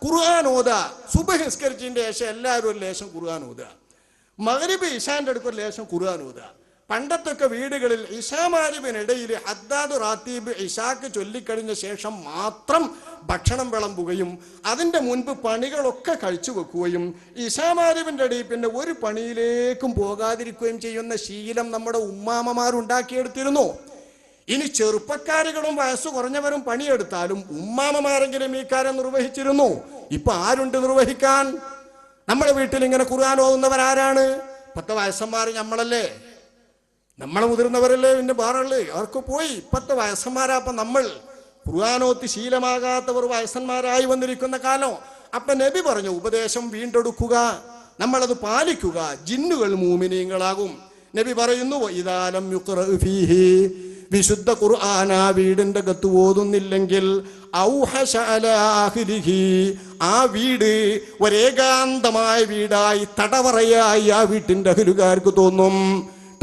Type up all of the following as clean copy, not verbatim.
ഖുർആൻ ഓതുക. സുബ്ഹ് നിസ്കരിച്ചതിൻ്റെ ശേഷം എല്ലാവരും ഒരു ലേശം ഖുർആൻ ഓതുക. മഗ്രിബ് ഇശാന്റെ അടുക്ക് ഒരു ലേശം ഖുർആൻ ഓതുക. പണ്ടത്തൊക്കെ വീടുകളിൽ ഇശാമാരിബിനിടയിൽ ഹദ്ദാദ് റാത്തീബ് ഇശാക്ക് ചൊല്ലിക്കഴിഞ്ഞ ശേഷം മാത്രം ഭക്ഷണം വിളമ്പുകയും അതിൻ്റെ മുൻപ് പണികളൊക്കെ കഴിച്ചു വെക്കുകയും ഇശാമാരിബിൻ്റെ ഇടയിൽ പിന്നെ ഒരു പണിയിലേക്കും പോകാതിരിക്കുകയും ചെയ്യുന്ന ശീലം നമ്മുടെ ഉമ്മാമമാരുണ്ടാക്കിയെടുത്തിരുന്നു. ഇനി ചെറുപ്പക്കാരികളും വയസ്സ് കുറഞ്ഞവരും പണിയെടുത്താലും ഉമ്മാമമാരെങ്കിലും ഈ കാര്യം നിർവഹിച്ചിരുന്നു. ഇപ്പൊ ആരുണ്ട് നിർവഹിക്കാൻ? നമ്മുടെ വീട്ടിൽ ഇങ്ങനെ ഖുർആൻ ഓതുന്നവരാരാണ്? 10 വയസ്സന്മാർ നമ്മളല്ലേ, നമ്മളെ മുതിർന്നവരല്ലേ, പിന്നെ വേറുള്ളു അവർക്ക് പോയി. 10 വയസ്സന്മാരാപ്പം നമ്മൾ ഖുർആനോത്തി ശീലമാകാത്തവർ വയസ്സന്മാരായി വന്നിരിക്കുന്ന കാലം. അപ്പൊ നബി പറഞ്ഞു ഉപദേശം വീണ്ടെടുക്കുക, നമ്മളത് പാലിക്കുക, ജിന്നുകൾ മൂമിനീങ്ങളാകും. നബി പറയുന്നു ഇദാലം യുഖ്റഅ ഫീഹി, വിശുദ്ധ ഖുർആന വീടിന്റെ അകത്ത് ഓതുന്നില്ലെങ്കിൽ ഔഹശ അലാ അഹ്ലിഹി, ആ വീട് ഒരേകാന്തമായ വീടായി തടവറയായി ആ വീട്ടിന്റെ അഹ്ലുകാർക്ക് തോന്നും.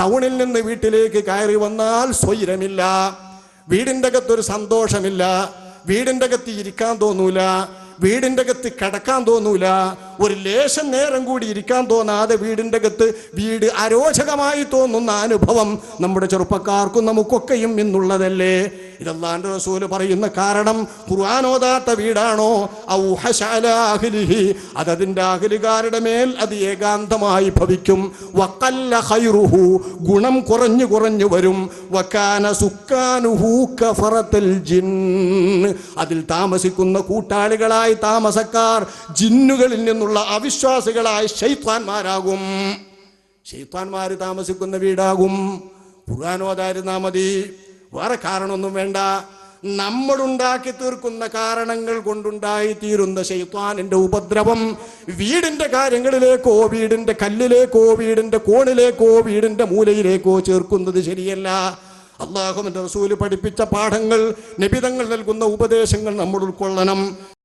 ടൗണിൽ നിന്ന് വീട്ടിലേക്ക് കയറി വന്നാൽ സ്വൈരമില്ല, വീടിൻ്റെ അകത്തൊരു സന്തോഷമില്ല, വീടിൻ്റെ അകത്ത് ഇരിക്കാൻ തോന്നൂല, വീടിൻ്റെ അകത്ത് കിടക്കാൻ തോന്നൂല, ഒരു ലേശം നേരം കൂടി ഇരിക്കാൻ തോന്നാതെ വീടിൻ്റെ അകത്ത് വീട് അരോചകമായി തോന്നുന്ന അനുഭവം നമ്മുടെ ചെറുപ്പക്കാർക്കും നമുക്കൊക്കെയും ഇന്നുള്ളതല്ലേ? ഇത് അല്ലാഹുവിന്റെ റസൂൽ പറയുന്ന കാരണം ഖുർആൻ ഓതാത്ത വീടാണോ ഔഹശ അലാ അഹ്ലിഹി, അതതിൻ്റെ അഹ്ലുകാരുടെ മേൽ അത് ഏകാന്തമായി ഭവിക്കും. വഖല്ല ഖൈറുഹു, ഗുണം കുറഞ്ഞു കുറഞ്ഞു വരും. വകാന സുക്കാനുഹു കഫറത്തുൽ ജിന്ന്, അതിൽ താമസിക്കുന്ന കൂട്ടാളികളായ താമസക്കാർ ജിന്നുകളിൽ നിന്നുള്ള അവിശ്വാസികളായ ശൈത്താന്മാരാകും. ശൈത്താന്മാർ താമസിക്കുന്ന വീടാകും. ഖുർആൻ ഓതായിരുന്നാ മതി, വേറെ കാരണമൊന്നും വേണ്ട. നമ്മളുണ്ടാക്കി തീർക്കുന്ന കാരണങ്ങൾ കൊണ്ടുണ്ടായി തീരുന്ന ശൈത്താനിന്റെ ഉപദ്രവം വീടിന്റെ കാര്യങ്ങളിലേക്കോ വീടിന്റെ കല്ലിലേക്കോ വീടിന്റെ കോണിലേക്കോ വീടിന്റെ മൂലയിലേക്കോ ചേർക്കുന്നത് ശരിയല്ല. അല്ലാഹുവിന്റെ റസൂൽ പഠിപ്പിച്ച പാഠങ്ങൾ, നബി തങ്ങൾ നൽകുന്ന ഉപദേശങ്ങൾ നമ്മൾ ഉൾക്കൊള്ളണം.